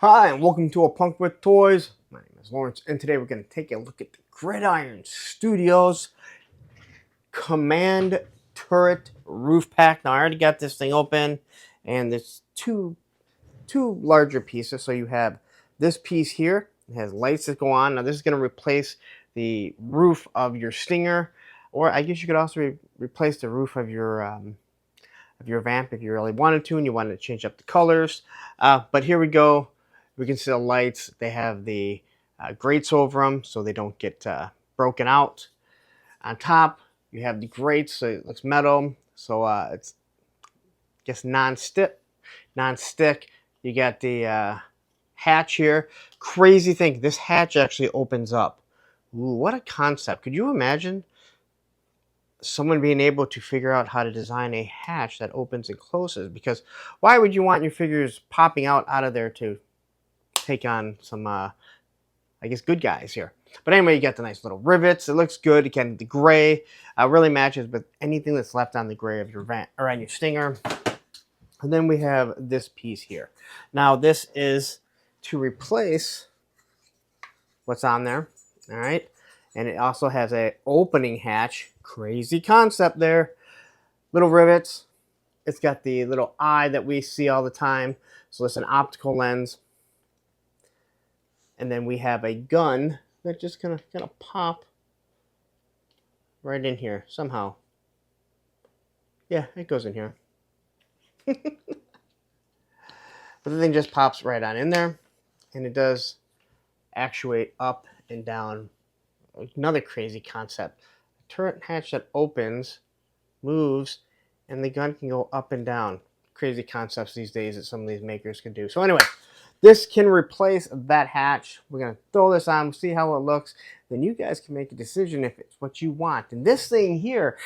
Hi, and welcome to A Punk with Toys. My name is Lawrence, and today we're going to take a look at the Gridiron Studios Command Turret Roof Pack. Now, I already got this thing open, and there's two larger pieces. So you have this piece here. It has lights that go on. Now, this is going to replace the roof of your Stinger, or I guess you could also replace the roof of your vamp if you really wanted to, and you wanted to change up the colors. But here we go. We can see the lights. They have the grates over them so they don't get broken out. On top, you have the grates, so it looks metal. So it's, I guess, non-stick. You got the hatch here. Crazy thing, this hatch actually opens up. Ooh, what a concept. Could you imagine someone being able to figure out how to design a hatch that opens and closes? Because why would you want your figures popping out of there to take on some, I guess, good guys here? But anyway, you got the nice little rivets. It looks good. Again, the gray really matches with anything that's left on the gray of your vent or on your Stinger. And then we have this piece here. Now, this is to replace what's on there. All right. And it also has a opening hatch. Crazy concept there. Little rivets. It's got the little eye that we see all the time. So it's an optical lens. And then we have a gun that just gonna pop right in here somehow. Yeah, it goes in here. But the thing just pops right on in there, and it does actuate up and down. Another crazy concept. A turret hatch that opens, moves, and the gun can go up and down. Crazy concepts these days that some of these makers can do. So anyway, this can replace that hatch. We're going to throw this on, see how it looks. Then you guys can make a decision if it's what you want. And this thing here,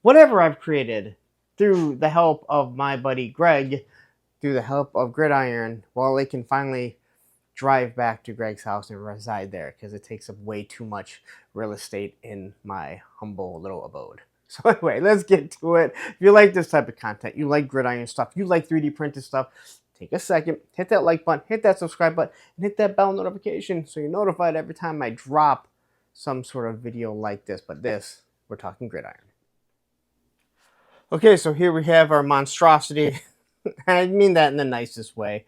whatever I've created through the help of my buddy Greg, through the help of Gridiron, well, they can finally drive back to Greg's house and reside there because it takes up way too much real estate in my humble little abode. So anyway, let's get to it. If you like this type of content, you like Gridiron stuff, you like 3D printed stuff, take a second, hit that like button, hit that subscribe button, and hit that bell notification so you're notified every time I drop some sort of video like this. But this, we're talking Gridiron. Okay, so here we have our monstrosity. I mean that in the nicest way.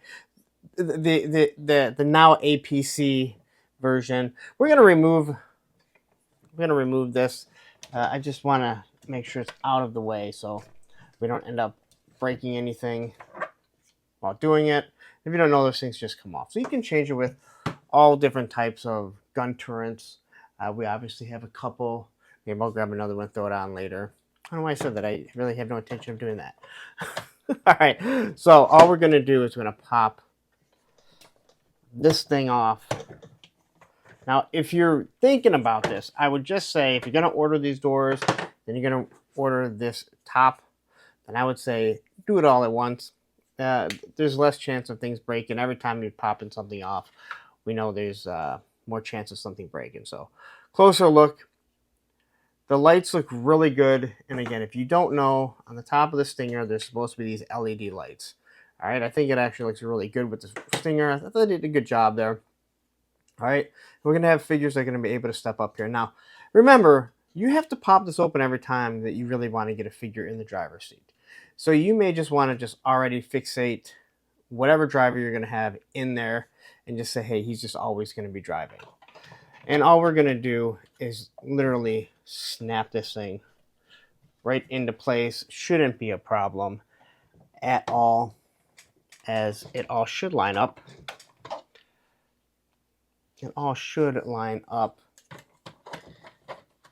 The now APC version. We're gonna remove this. I just want to make sure it's out of the way so we don't end up breaking anything while doing it. If you don't know, those things just come off. So you can change it with all different types of gun turrets. We obviously have a couple. Maybe I'll grab another one, throw it on later. I don't know why I said that. I really have no intention of doing that. All right. So all we're going to do is we're going to pop this thing off. Now, if you're thinking about this, I would just say if you're going to order these doors, then you're going to order this top, then I would say do it all at once. There's less chance of things breaking. Every time you're popping something off, we know there's more chance of something breaking. So closer look. The lights look really good. And again, if you don't know, on the top of the Stinger, there's supposed to be these LED lights. All right, I think it actually looks really good with the Stinger. I thought they did a good job there. All right, we're going to have figures that are going to be able to step up here. Now, remember, you have to pop this open every time that you really want to get a figure in the driver's seat. So you may just want to just already fixate whatever driver you're going to have in there and just say, hey, he's just always going to be driving. And all we're going to do is literally snap this thing right into place. Shouldn't be a problem at all, as it all should line up. It all should line up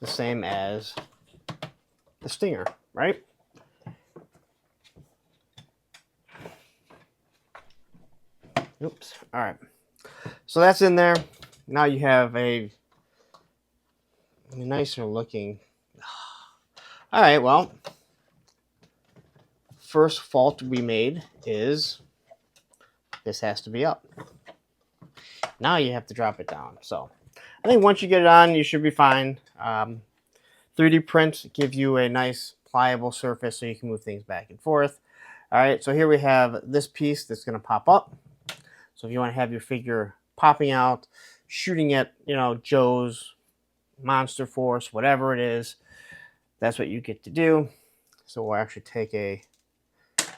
the same as the Stinger, right? Oops. All right. So that's in there. Now you have a nicer looking. All right. Well, first fault we made is this has to be up. Now you have to drop it down. So I think once you get it on, you should be fine. 3D prints give you a nice pliable surface so you can move things back and forth. All right, so here we have this piece that's going to pop up. So if you want to have your figure popping out, shooting at, you know, Joe's Monster Force, whatever it is, that's what you get to do. So we'll actually take a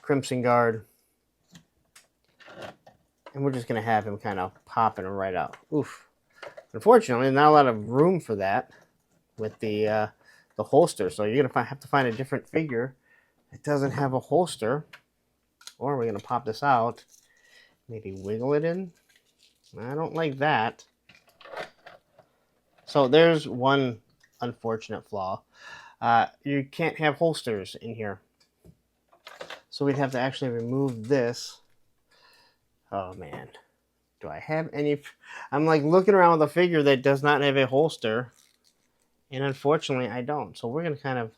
Crimson Guard, and we're just going to have him kind of popping right out. Oof. Unfortunately, not a lot of room for that with the holster. So you're going to have to find a different figure that doesn't have a holster. Or we're going to pop this out, maybe wiggle it in. I don't like that. So there's one unfortunate flaw. You can't have holsters in here. So we'd have to actually remove this. Oh man, do I have any? I'm like looking around with a figure that does not have a holster, and unfortunately I don't. So we're gonna kind of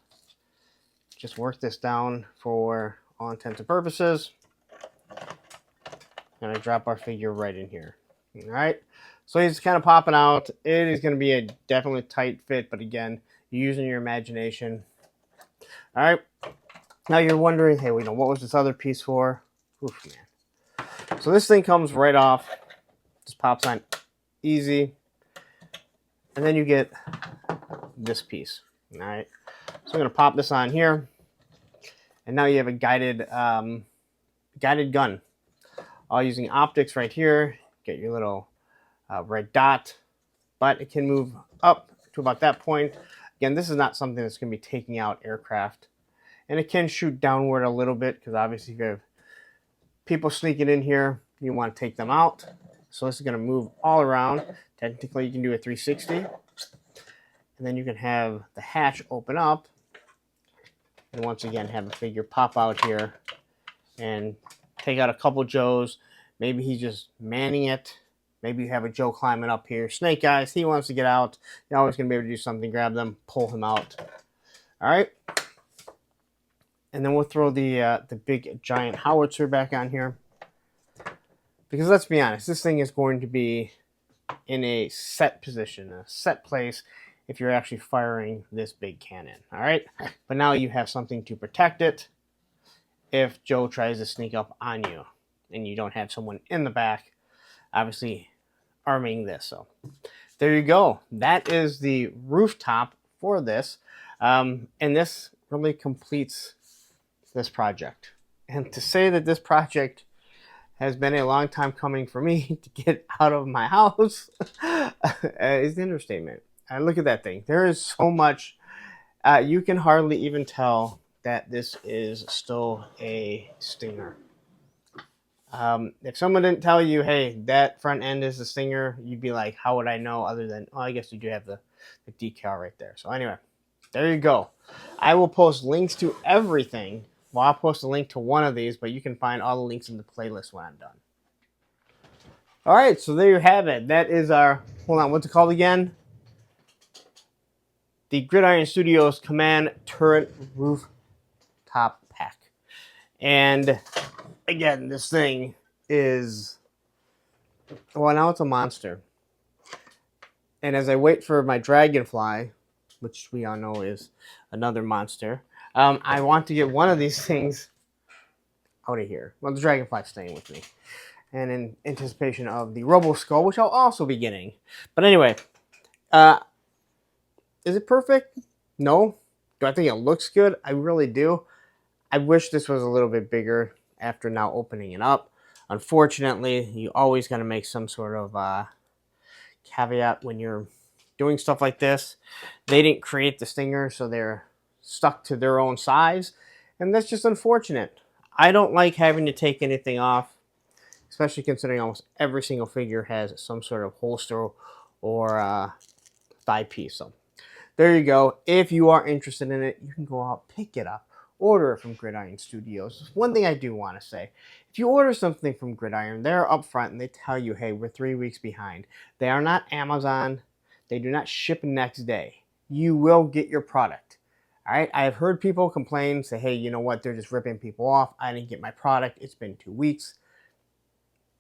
just work this down for all intents and purposes. And I drop our figure right in here. All right, so he's kind of popping out. It is going to be a definitely tight fit, but again, you're using your imagination. All right, now you're wondering, hey, what was this other piece for? Oof, man. So this thing comes right off, just pops on easy, and then you get this piece. All right, so I'm going to pop this on here, and now you have a guided gun. All using optics right here. Get your little red dot, but it can move up to about that point. Again, this is not something that's going to be taking out aircraft, and it can shoot downward a little bit because obviously if you have people sneaking in here, you want to take them out. So this is going to move all around. Technically, you can do a 360, and then you can have the hatch open up, and once again have a figure pop out here and take out a couple Joes. Maybe he's just manning it. Maybe you have a Joe climbing up here. Snake Eyes, he wants to get out. You're always going to be able to do something. Grab them, pull him out. All right. And then we'll throw the big giant howitzer back on here. Because let's be honest, this thing is going to be in a set position, a set place, if you're actually firing this big cannon. All right. But now you have something to protect it if Joe tries to sneak up on you and you don't have someone in the back, obviously arming this. So there you go. That is the rooftop for this. And this really completes this project. And to say that this project has been a long time coming for me to get out of my house is an understatement. Look at that thing. There is so much. You can hardly even tell that this is still a Stinger. If someone didn't tell you, hey, that front end is a Stinger, you'd be like, how would I know other than, I guess you do have the decal right there. So anyway, there you go. I will post links to everything. Well, I'll post a link to one of these, but you can find all the links in the playlist when I'm done. All right, so there you have it. That is our, hold on, what's it called again? The Gridiron Studios Command Turret Rooftop Pack. And again, this thing is, well, now it's a monster. And as I wait for my Dragonfly, which we all know is another monster, I want to get one of these things out of here. Well, the Dragonfly's staying with me. And in anticipation of the Robo Skull, which I'll also be getting. But anyway, is it perfect? No. Do I think it looks good? I really do. I wish this was a little bit bigger after now opening it up. Unfortunately, you always got to make some sort of caveat when you're doing stuff like this. They didn't create the Stinger, so they're stuck to their own size, and that's just unfortunate. I don't like having to take anything off, especially considering almost every single figure has some sort of holster or thigh piece. So there you go. If you are interested in it, you can go out, pick it up, order it from Gridiron Studios. One thing I do want to say, if you order something from Gridiron, they're upfront and they tell you, hey, we're 3 weeks behind. They are not Amazon. They do not ship next day. You will get your product. All right, I have heard people complain, say, hey, you know what, they're just ripping people off. I didn't get my product. It's been 2 weeks.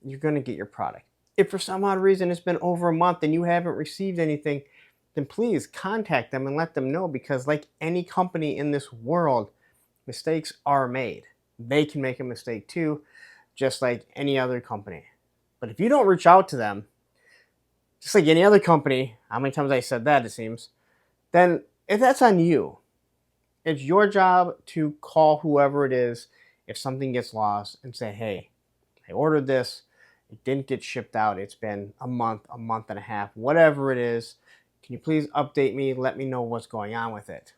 You're going to get your product. If for some odd reason it's been over a month and you haven't received anything, then please contact them and let them know, because like any company in this world, mistakes are made. They can make a mistake too, just like any other company. But if you don't reach out to them, just like any other company, how many times I said that, it seems, then if that's on you, it's your job to call whoever it is if something gets lost and say, hey, I ordered this. It didn't get shipped out. It's been a month and a half, whatever it is. Can you please update me? Let me know what's going on with it.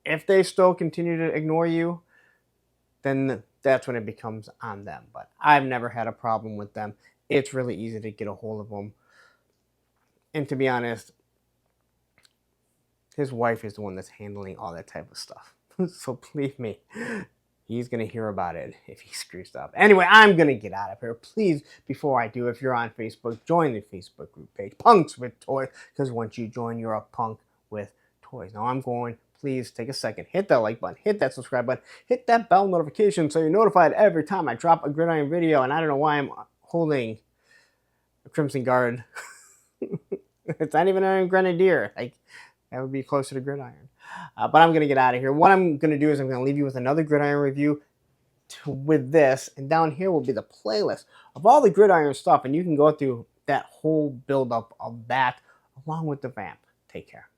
If they still continue to ignore you, then that's when it becomes on them. But I've never had a problem with them. It's really easy to get a hold of them. And to be honest, his wife is the one that's handling all that type of stuff. So believe me, he's going to hear about it if he screws up. Anyway, I'm going to get out of here. Please, before I do, if you're on Facebook, join the Facebook group page, Punks with Toys, because once you join, you're a punk with toys. Now I'm going, please take a second, hit that like button, hit that subscribe button, hit that bell notification so you're notified every time I drop a Gridiron video. And I don't know why I'm holding a Crimson Guard. It's not even a Grenadier. Like, that would be closer to Gridiron. But I'm going to get out of here. What I'm going to do is I'm going to leave you with another Gridiron review with this. And down here will be the playlist of all the Gridiron stuff. And you can go through that whole build-up of that along with the vamp. Take care.